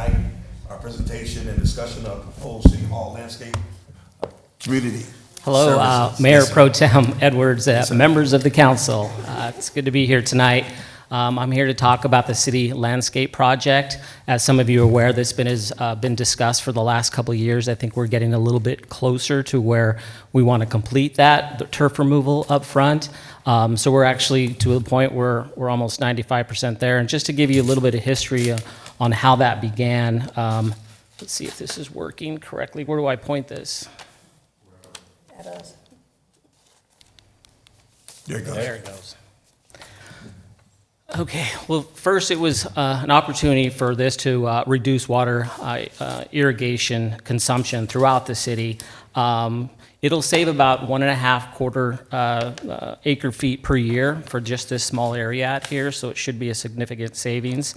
tonight. Our presentation and discussion of proposed City Hall landscape community. Hello, services. Mayor Yes, Pro Tem Edwards, sir. members of the council. It's good to be here tonight. I'm here to talk about the city landscape project. As some of you are aware, this has been discussed for the last couple of years. I think we're getting a little bit closer to where we want to complete that, the turf removal up front. So we're actually to the point where we're almost 95% there. And just to give you a little bit of history on how that began, let's see if this is working correctly. Where do I point this? There it goes. There it goes. Okay, well, first it was an opportunity for this to reduce water irrigation consumption throughout the city. It'll save about 1.25 acre feet per year for just this small area out here, so it should be a significant savings.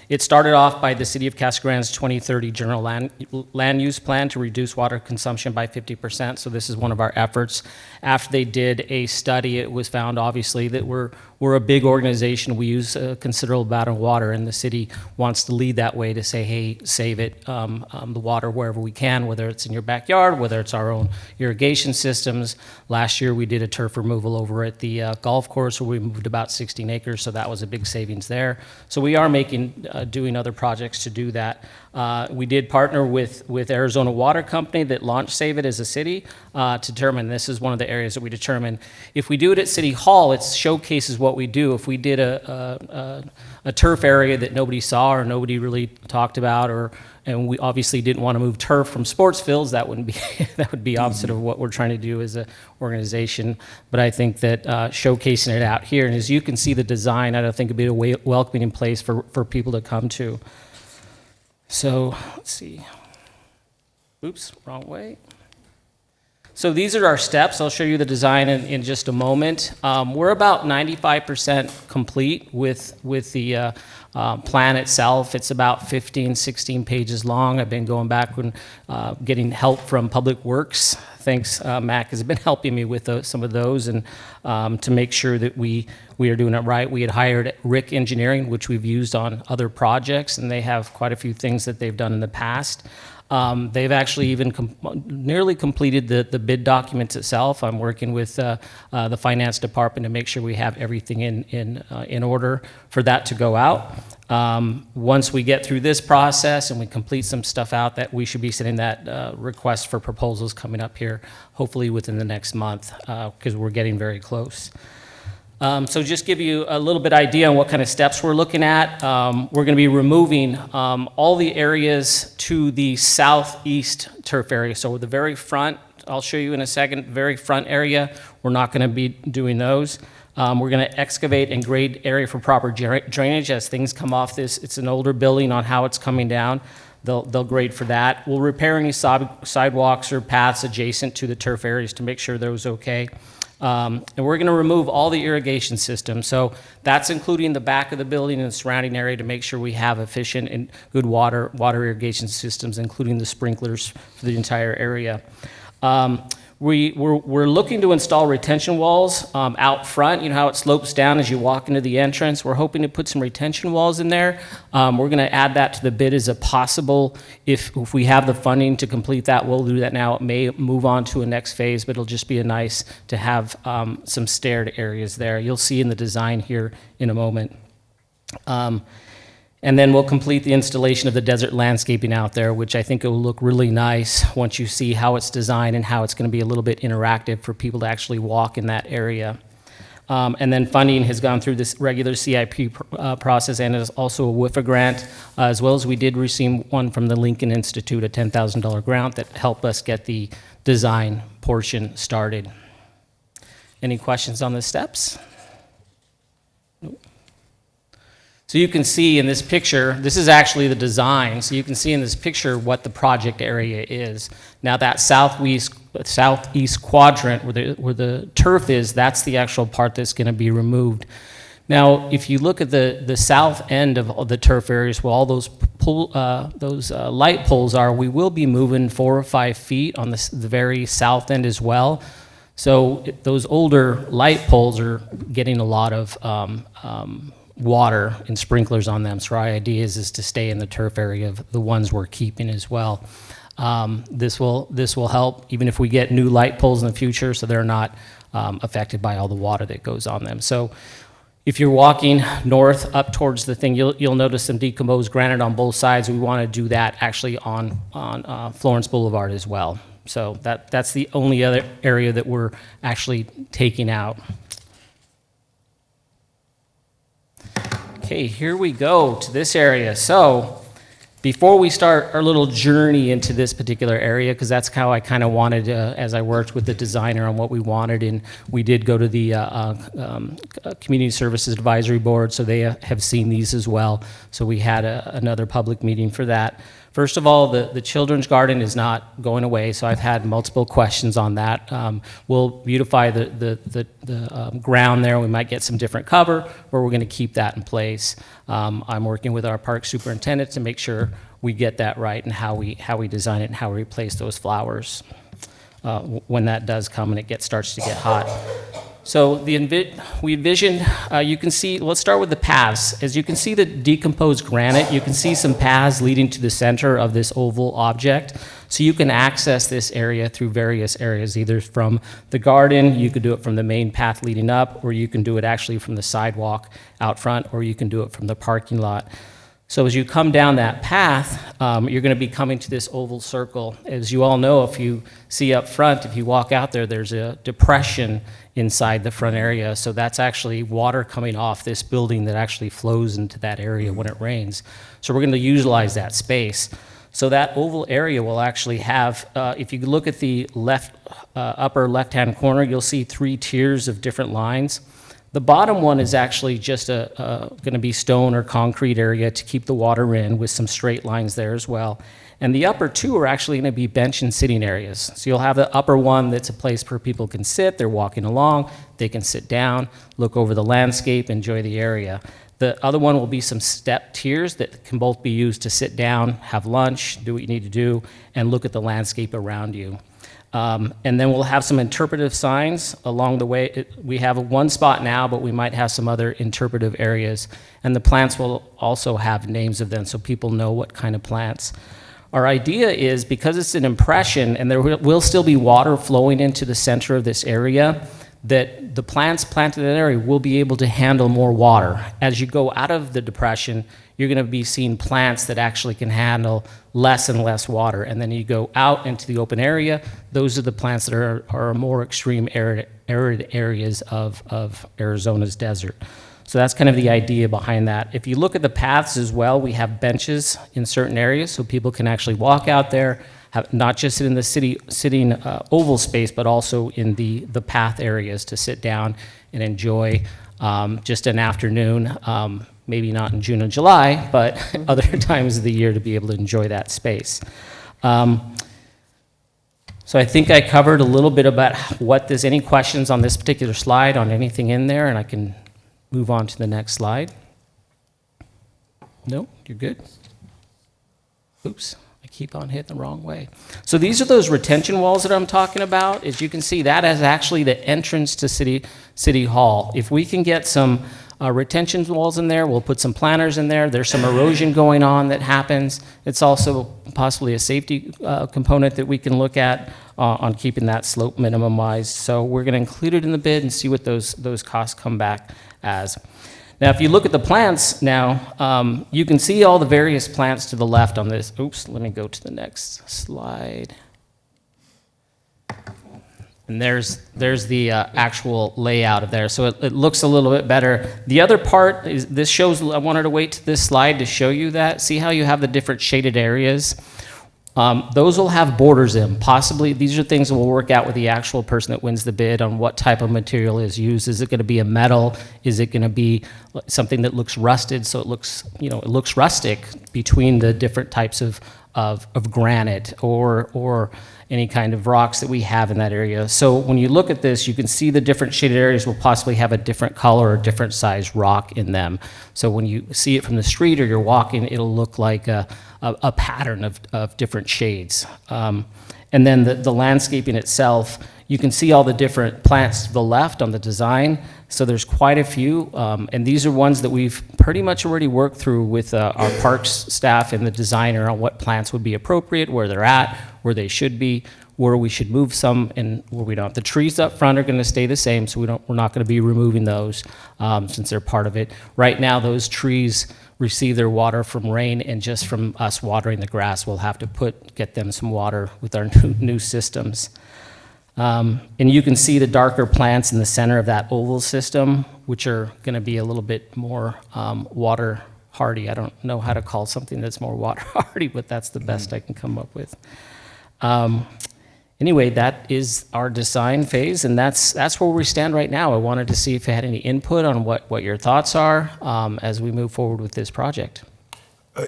It started off by the City of Casa Grande's 2030 General Land Use Plan to reduce water consumption by 50%, so this is one of our efforts. After they did a study, it was found obviously that we're a big organization. We use a considerable amount of water, and the city wants to lead that way to say, hey, save it, the water wherever we can, whether it's in your backyard, whether it's our own irrigation systems. Last year, we did a turf removal over at the golf course where we moved about 16 acres, so that was a big savings there. So we are doing other projects to do that. We did partner with Arizona Water Company that launched Save It as a city to determine, this is one of the areas that we determined, if we do it at City Hall, it showcases what we do. If we did a turf area that nobody saw or nobody really talked about, and we obviously didn't want to move turf from sports fields, that wouldn't be that would be opposite of what we're trying to do as an organization. But I think that showcasing it out here, and as you can see the design, I don't think it'd be a welcoming place for people to come to. So let's see. Oops, wrong way. So these are our steps. I'll show you the design in just a moment. We're about 95% complete with the plan itself. It's about 15, 16 pages long. I've been going back and getting help from Public Works. Thanks, Mac has been helping me with some of those, and to make sure that we are doing it right. We had hired Rick Engineering, which we've used on other projects, and they have quite a few things that they've done in the past. They've actually even nearly completed the bid documents itself. I'm working with the finance department to make sure we have everything in order for that to go out. Once we get through this process and we complete some stuff out, that we should be sending that request for proposals coming up here, hopefully within the next month, because we're getting very close. So just give you a little bit idea on what kind of steps we're looking at. We're going to be removing all the areas to the southeast turf area. So the very front, I'll show you in a second, very front area, we're not going to be doing those. We're going to excavate and grade area for proper drainage as things come off this. It's an older building on how it's coming down. They'll grade for that. We'll repair any sidewalks or paths adjacent to the turf areas to make sure those okay. And we're going to remove all the irrigation systems. So that's including the back of the building and the surrounding area to make sure we have efficient and good water irrigation systems, including the sprinklers for the entire area. We're looking to install retention walls out front. You know how it slopes down as you walk into the entrance? We're hoping to put some retention walls in there. We're going to add that to the bid as a possible. If we have the funding to complete that, we'll do that now. It may move on to a next phase, but it'll just be nice to have some staired areas there. You'll see in the design here in a moment. And then we'll complete the installation of the desert landscaping out there, which I think it will look really nice once you see how it's designed and how it's going to be a little bit interactive for people to actually walk in that area. And then funding has gone through this regular CIP process, and is also a WIFA grant, as well as we did receive one from the Lincoln Institute, a $10,000 grant that helped us get the design portion started. Any questions on the steps? Nope. So you can see in this picture, this is actually the design, so you can see in this picture what the project area is. Now that southeast quadrant where the turf is, that's the actual part that's going to be removed. Now, if you look at the south end of the turf areas where all those light poles are, we will be moving 4 or 5 feet on the very south end as well. So those older light poles are getting a lot of water and sprinklers on them. So our idea is to stay in the turf area of the ones we're keeping as well. This will help even if we get new light poles in the future, so they're not affected by all the water that goes on them. So if you're walking north up towards the thing, you'll notice some decomposed granite on both sides. We want to do that actually on Florence Boulevard as well. So that's the only other area that we're actually taking out. Okay, here we go to this area. So before we start our little journey into this particular area, because that's how I kind of wanted, as I worked with the designer on what we wanted, and we did go to the Community Services Advisory Board, so they have seen these as well. So we had another public meeting for that. First of all, the children's garden is not going away, so I've had multiple questions on that. We'll beautify the ground there. We might get some different cover, or we're going to keep that in place. I'm working with our park superintendent to make sure we get that right and how we design it and how we replace those flowers when that does come and starts to get hot. So we envisioned, you can see, let's start with the paths. As you can see the decomposed granite, you can see some paths leading to the center of this oval object. So you can access this area through various areas, either from the garden, you could do it from the main path leading up, or you can do it actually from the sidewalk out front, or you can do it from the parking lot. So as you come down that path, you're going to be coming to this oval circle. As you all know, if you see up front, if you walk out there, there's a depression inside the front area. So that's actually water coming off this building that actually flows into that area when it rains. So we're going to utilize that space. So that oval area will actually have, if you look at the upper left-hand corner, you'll see 3 tiers of different lines. The bottom one is actually just going to be stone or concrete area to keep the water in, with some straight lines there as well. And the upper 2 are actually going to be bench and sitting areas. So you'll have the upper one that's a place where people can sit, they're walking along, they can sit down, look over the landscape, enjoy the area. The other one will be some step tiers that can both be used to sit down, have lunch, do what you need to do, and look at the landscape around you. And then we'll have some interpretive signs along the way. We have one spot now, but we might have some other interpretive areas. And the plants will also have names of them so people know what kind of plants. Our idea is, because it's an impression and there will still be water flowing into the center of this area, that the plants planted in that area will be able to handle more water. As you go out of the depression, you're going to be seeing plants that actually can handle less and less water. And then you go out into the open area, those are the plants that are more extreme arid areas of Arizona's desert. So that's kind of the idea behind that. If you look at the paths as well, we have benches in certain areas so people can actually walk out there, not just in the sitting oval space, but also in the path areas to sit down and enjoy just an afternoon. Maybe not in June and July, but other times of the year to be able to enjoy that space. So I think I covered a little bit about what there's any questions on this particular slide on anything in there, and I can move on to the next slide. No, you're good? Oops, I keep on hitting the wrong way. So these are those retention walls that I'm talking about. As you can see, that is actually the entrance to City Hall. If we can get some retention walls in there, we'll put some planters in there. There's some erosion going on that happens. It's also possibly a safety component that we can look at on keeping that slope minimized. So we're going to include it in the bid and see what those costs come back as. Now, if you look at the plants now, you can see all the various plants to the left on this. Oops, let me go to the next slide. And there's the actual layout of there. So it looks a little bit better. The other part is, this shows, I wanted to wait to this slide to show you that. See how you have the different shaded areas? Those will have borders in. Possibly, these are things that will work out with the actual person that wins the bid on what type of material is used. Is it going to be a metal? Is it going to be something that looks rusted, so it looks, it looks rustic between the different types of granite or any kind of rocks that we have in that area. So when you look at this, you can see the different shaded areas will possibly have a different color or different size rock in them. So when you see it from the street or you're walking, it'll look like a pattern of different shades. And then the landscaping itself you can see all the different plants to the left on the design. So there's quite a few, and these are ones that we've pretty much already worked through with our parks staff and the designer on what plants would be appropriate, where they're at, where they should be, where we should move some, and where we don't. The trees up front are going to stay the same, so we're not going to be removing those since they're part of it. Right now, those trees receive their water from rain, and just from us watering the grass, we'll have to get them some water with our new systems. And you can see the darker plants in the center of that oval system, which are going to be a little bit more water hardy. I don't know how to call something that's more water hardy, but that's the best I can come up with. Anyway, that is our design phase, and that's where we stand right now. I wanted to see if you had any input on what your thoughts are as we move forward with this project.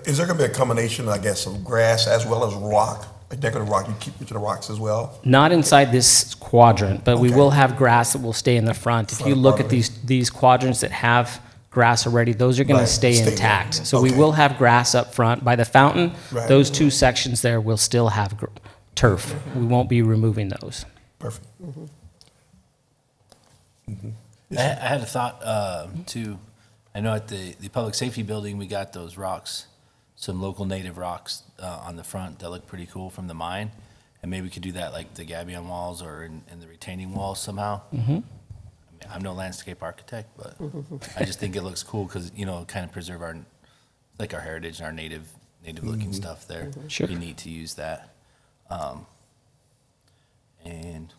Is there going to be a combination, I guess, of grass as well as rock, like decorative rock? You keep with the rocks as well? Not inside this quadrant, but we Okay. will have grass that will stay in the front. If you Front look part at of these quadrants that have grass already, those are going Right, to stay stay intact. there. So we Okay. will have grass up front. By the fountain, Right. those two sections there will still have turf. We won't be removing those. Perfect. I had a thought too. I know at the public safety building, we got those rocks, some local native rocks on the front that look pretty cool from the mine. And maybe we could do that like the gabion walls or in the retaining walls somehow. I mean, I'm no landscape architect, but I just think it looks cool because, kind of preserve our heritage and our native looking stuff there. Sure. It'd be neat to use that. And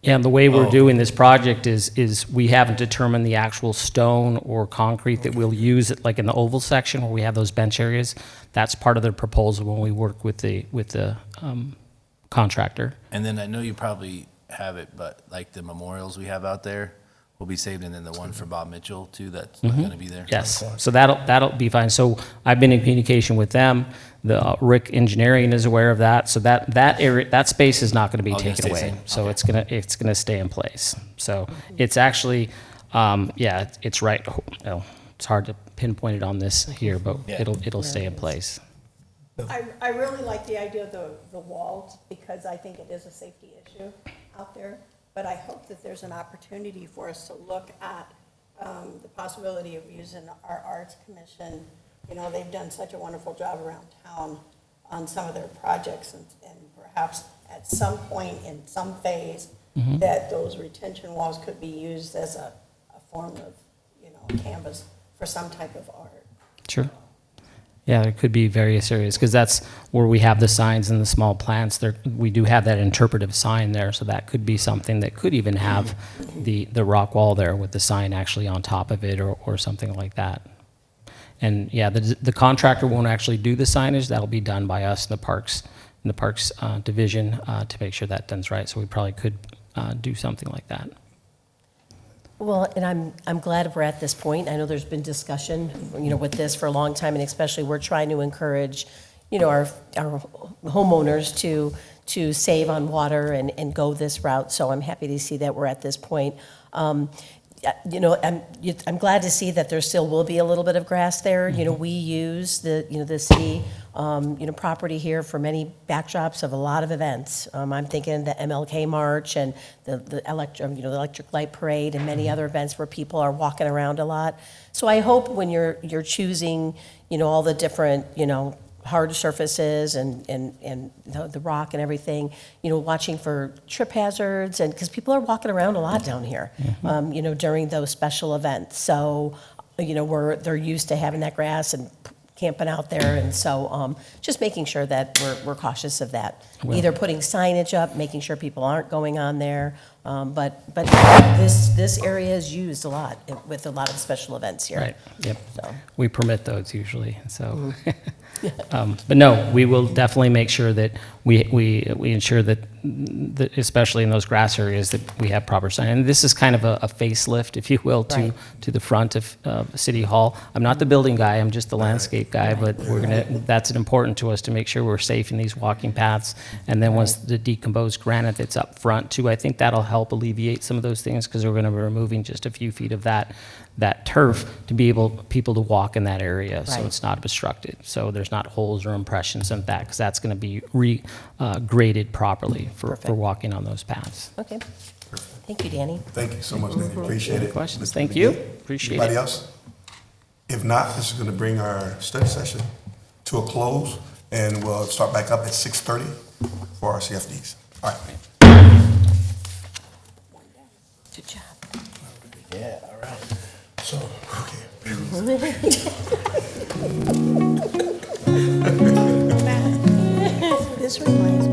Yeah, and the way we're doing this project is we haven't determined the actual stone or concrete that we'll use, like in the oval section where we have those bench areas. That's part of the proposal when we work with the contractor. And then I know you probably have it, but like the memorials we have out there will be saved, and then the one for Bob Mitchell too, that's not gonna be there. Yes, so that'll be fine. So I've been in communication with them. The Rick Engineering is aware of that. So that area, that space is not going to be Oh, gonna taken stay away. same? So Okay. it's gonna stay in place. So it's actually, it's right. Oh, it's hard to pinpoint it on this here, but Yeah. it'll stay in place. I really like the idea of the walls, because I think it is a safety issue out there. But I hope that there's an opportunity for us to look at the possibility of using our Arts Commission. They've done such a wonderful job around town on some of their projects, and perhaps at some point in some phase, that those retention walls could be used as a form of, canvas for some type of art. Sure. Yeah, there could be various areas, because that's where we have the signs and the small plants. There, we do have that interpretive sign there, so that could be something that could even have the rock wall there with the sign actually on top of it, or something like that. And yeah, the contractor won't actually do the signage. That'll be done by us in the parks division to make sure that done's right. So we probably could do something like that. Well, and I'm glad we're at this point. I know there's been discussion, with this for a long time, and especially we're trying to encourage, our homeowners to save on water and go this route. So I'm happy to see that we're at this point. I'm glad to see that there still will be a little bit of grass there. We use the city, property here for many backdrops of a lot of events. I'm thinking the MLK March and the electric light parade and many other events where people are walking around a lot. So I hope when you're choosing, all the different, hard surfaces and the rock and everything, watching for trip hazards, and because people are walking around a lot down here, during those special events. So, they're used to having that grass and camping out there, and so just making sure that we're cautious of that. Either putting signage up, making sure people aren't going on there, but this area is used a lot with a lot of special events here. Right. Yep. So. We permit those usually. So, but no, we will definitely make sure that we ensure that especially in those grass areas, that we have proper sign. And this is kind of a facelift, if you will, Right. to the front of City Hall. I'm not the building guy. I'm just the landscape guy. But that's important to us to make sure we're safe in these walking paths. And then once the decomposed granite that's up front too, I think that'll help alleviate some of those things, because we're going to be removing just a few feet of that that turf to be able, people to walk in that area, so Right. it's not obstructed. So there's not holes or impressions in that, because that's going to be graded properly for Perfect. walking on those paths. Okay. Thank you, Danny. Thank you so much, Danny. Appreciate it. Questions? Mr. Thank McGee. you. Appreciate it. Anybody else? If not, this is going to bring our study session to a close, and we'll start back up at 6:30 for our CFDs. All right. Good job. Yeah, all right. So, okay. This reminds